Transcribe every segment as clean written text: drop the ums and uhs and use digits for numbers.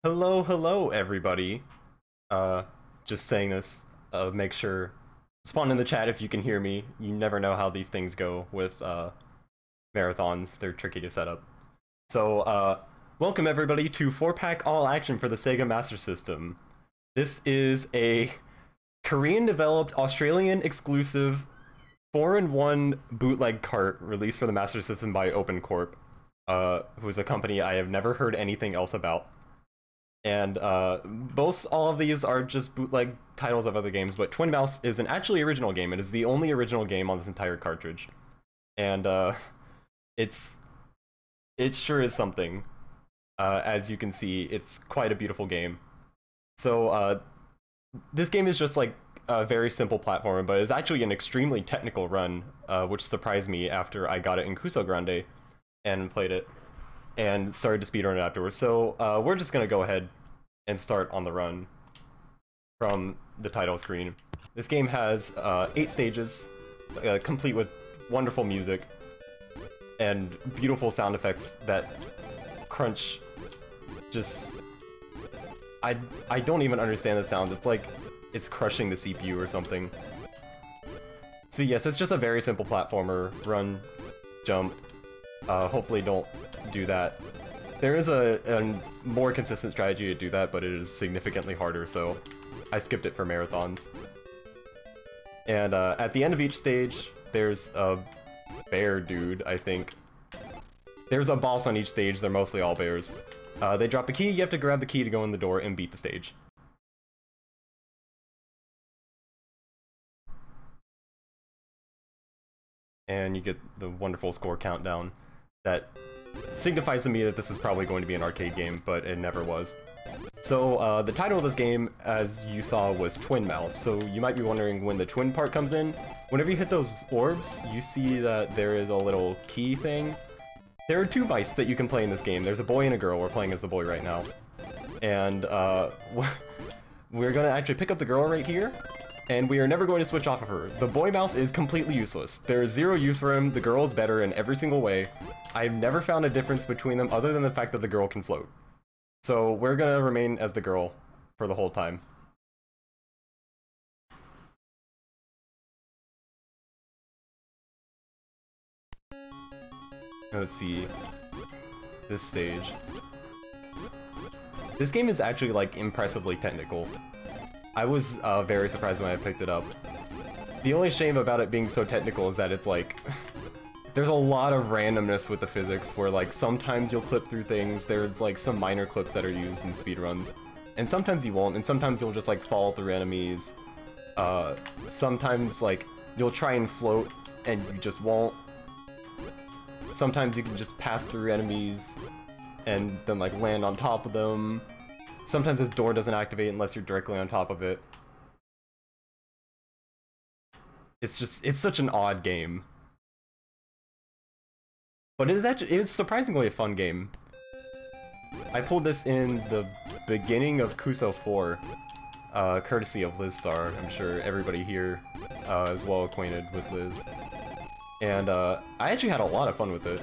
Hello, everybody. Uh, just saying this. Make sure spawn in the chat if you can hear me. You never know how these things go with marathons. They're tricky to set up. So, welcome everybody to 4-Pack All Action for the Sega Master System. This is a Korean-developed, Australian-exclusive 4-in-1 bootleg cart released for the Master System by OpenCorp, who is a company I have never heard anything else about. And all of these are just bootleg titles of other games, but Twin Mouse is an actually original game. It is the only original game on this entire cartridge. And it sure is something. As you can see, it's quite a beautiful game. So this game is just like a very simple platformer, but it's actually an extremely technical run, which surprised me after I got it in Kuso Grande and played it and started to speedrun it afterwards. So we're just gonna go ahead and start on the run from the title screen. This game has 8 stages, complete with wonderful music and beautiful sound effects that crunch. Just I don't even understand the sound. It's like it's crushing the CPU or something. So yes, it's just a very simple platformer. Run, jump. Hopefully don't do that. There is a more consistent strategy to do that, but it is significantly harder, so I skipped it for marathons. And at the end of each stage, there's a bear dude, I think. There's a boss on each stage, they're mostly all bears. They drop a key, you have to grab the key to go in the door and beat the stage. And you get the wonderful score countdown that signifies to me that this is probably going to be an arcade game, but it never was. So the title of this game, as you saw, was Twin Mouse. So you might be wondering when the twin part comes in. Whenever you hit those orbs, you see that there is a little key thing. There are 2 mice that you can play in this game. There's a boy and a girl. We're playing as the boy right now. And we're gonna actually pick up the girl right here, and we are never going to switch off of her. The boy mouse is completely useless. There is 0 use for him. The girl is better in every single way. I've never found a difference between them other than the fact that the girl can float. So we're gonna remain as the girl for the whole time. Let's see. This stage. This game is actually like impressively technical. I was very surprised when I picked it up. The only shame about it being so technical is that it's like there's a lot of randomness with the physics where like sometimes you'll clip through things, there's like some minor clips that are used in speedruns, and sometimes you won't, and sometimes you'll just like fall through enemies. Sometimes like you'll try and float and you just won't. Sometimes you can just pass through enemies and then like land on top of them. Sometimes this door doesn't activate unless you're directly on top of it. It's such an odd game. But it's surprisingly a fun game. I pulled this in the beginning of Kuso 4, courtesy of Lizstar. I'm sure everybody here is well acquainted with Liz. And I actually had a lot of fun with it.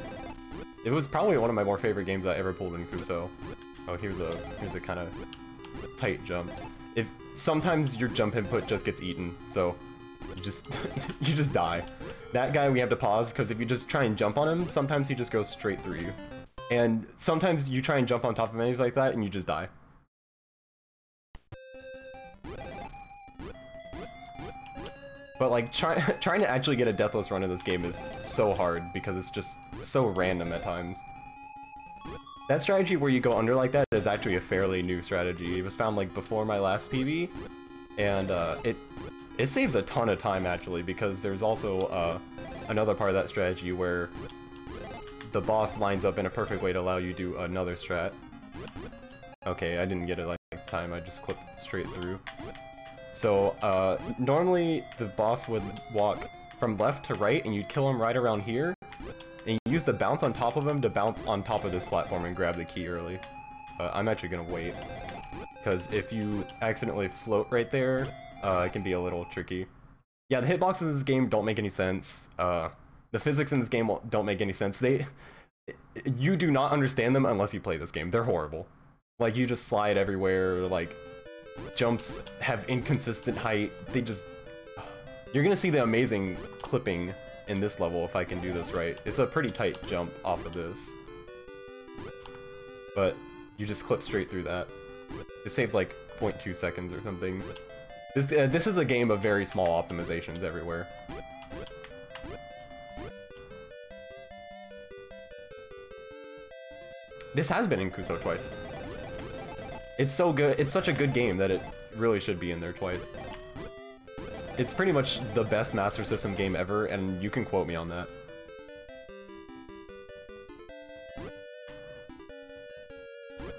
It was probably one of my more favorite games I ever pulled in Kuso. Oh, here's a kind of tight jump. Sometimes your jump input just gets eaten, so you just die. That guy we have to pause, because if you just try and jump on him, sometimes he just goes straight through you. And sometimes you try and jump on top of enemies like that, and you just die. But like, trying to actually get a deathless run in this game is so hard, because it's just so random at times. That strategy where you go under like that is actually a fairly new strategy. It was found like before my last PB, and it saves a ton of time actually, because there's also another part of that strategy where the boss lines up in a perfect way to allow you to do another strat. Okay, I didn't get it like time, I just clipped straight through. So normally the boss would walk from left to right and you'd kill him right around here, and you use the bounce on top of him to bounce on top of this platform and grab the key early. I'm actually gonna wait, because if you accidentally float right there, it can be a little tricky. Yeah, the hitboxes in this game don't make any sense. The physics in this game don't make any sense. You do not understand them unless you play this game. They're horrible. Like, you just slide everywhere, like, jumps have inconsistent height, they just... You're gonna see the amazing clipping in this level if I can do this right. It's a pretty tight jump off of this. But you just clip straight through that. It saves like 0.2 seconds or something. This is a game of very small optimizations everywhere. This has been in Kuso twice. It's so good, it's such a good game that it really should be in there twice. It's pretty much the best Master System game ever, and you can quote me on that.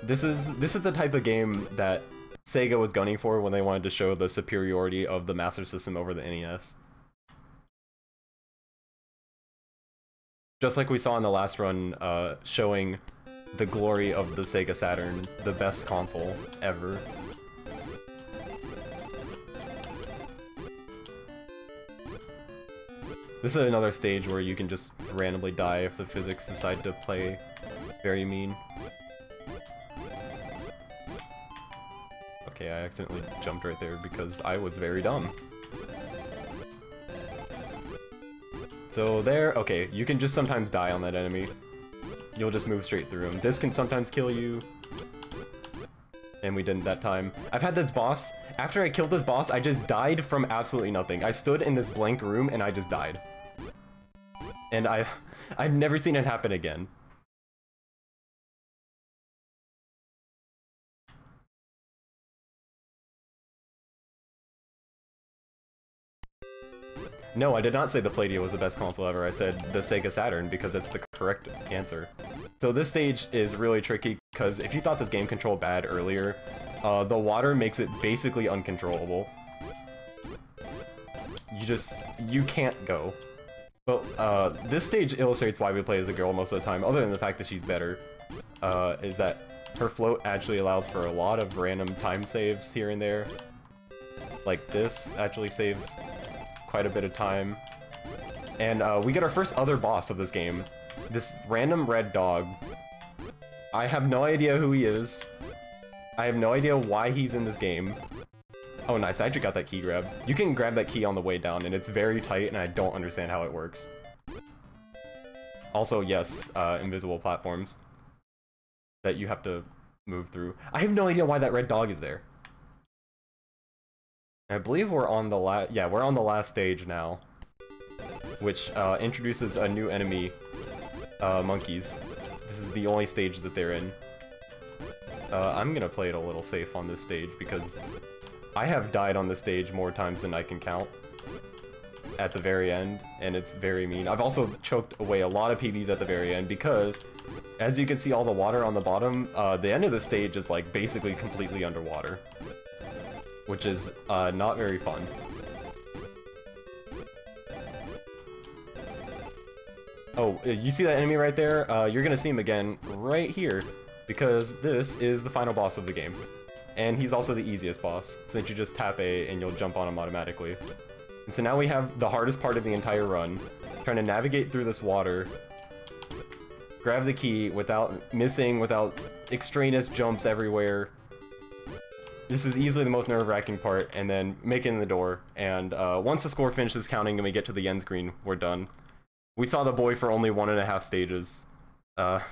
This is the type of game that Sega was gunning for when they wanted to show the superiority of the Master System over the NES. Just like we saw in the last run, showing the glory of the Sega Saturn, the best console ever. This is another stage where you can just randomly die if the physics decide to play very mean. Okay, I accidentally jumped right there because I was very dumb. So there, okay, you can just sometimes die on that enemy. You'll just move straight through him. This can sometimes kill you. And we didn't that time. I've had this boss, after I killed this boss, I just died from absolutely nothing. I stood in this blank room and I just died. And I've never seen it happen again. No, I did not say the Playdia was the best console ever. I said the Sega Saturn because it's the correct answer. So this stage is really tricky because if you thought this game controlled bad earlier, the water makes it basically uncontrollable. You can't go. But this stage illustrates why we play as a girl most of the time, other than the fact that she's better, is that her float actually allows for a lot of random time saves here and there. Like this actually saves quite a bit of time. And we get our first other boss of this game. This random red dog. I have no idea who he is. I have no idea why he's in this game. Oh nice, I actually got that key grab. You can grab that key on the way down and it's very tight and I don't understand how it works. Also, yes, invisible platforms that you have to move through. I have no idea why that red dog is there. I believe we're on the we're on the last stage now, which introduces a new enemy, monkeys. This is the only stage that they're in. I'm gonna play it a little safe on this stage because I have died on this stage more times than I can count at the very end, and it's very mean. I've also choked away a lot of PBs at the very end because, as you can see all the water on the bottom, the end of the stage is like basically completely underwater, which is not very fun. Oh, you see that enemy right there? You're gonna see him again right here, because this is the final boss of the game. And he's also the easiest boss, since you just tap A and you'll jump on him automatically. And so now we have the hardest part of the entire run, trying to navigate through this water, grab the key without missing, without extraneous jumps everywhere. This is easily the most nerve-wracking part, and then make it in the door. And once the score finishes counting and we get to the end screen, we're done. We saw the boy for only 1.5 stages. I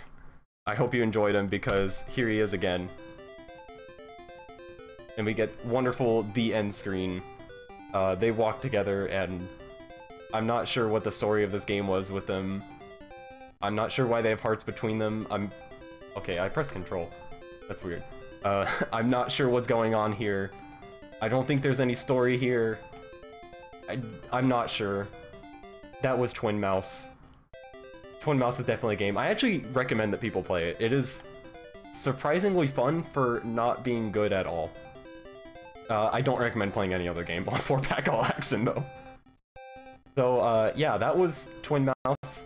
hope you enjoyed him, because here he is again. And we get wonderful the end screen. They walk together, and I'm not sure what the story of this game was with them. I'm not sure why they have hearts between them. Okay, I pressed control. That's weird. I'm not sure what's going on here. I don't think there's any story here. I'm not sure. That was Twin Mouse. Twin Mouse is definitely a game. I actually recommend that people play it. It is surprisingly fun for not being good at all. I don't recommend playing any other game on 4-pack all action though. So yeah, that was Twin Mouse.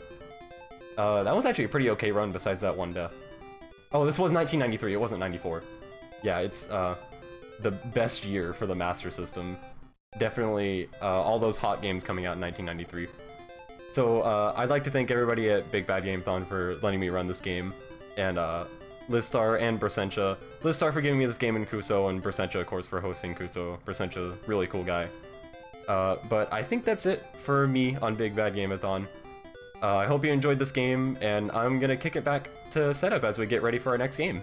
That was actually a pretty okay run besides that one death. Oh, this was 1993, it wasn't 94. Yeah, it's the best year for the Master System. Definitely all those hot games coming out in 1993. So I'd like to thank everybody at Big Bad Game Fun for letting me run this game. And Listar and Brasentia. Listar for giving me this game in Kuso, and Brasentia, of course, for hosting Kuso. Brasentia, really cool guy. But I think that's it for me on Big Bad Gameathon. I hope you enjoyed this game, and I'm gonna kick it back to setup as we get ready for our next game.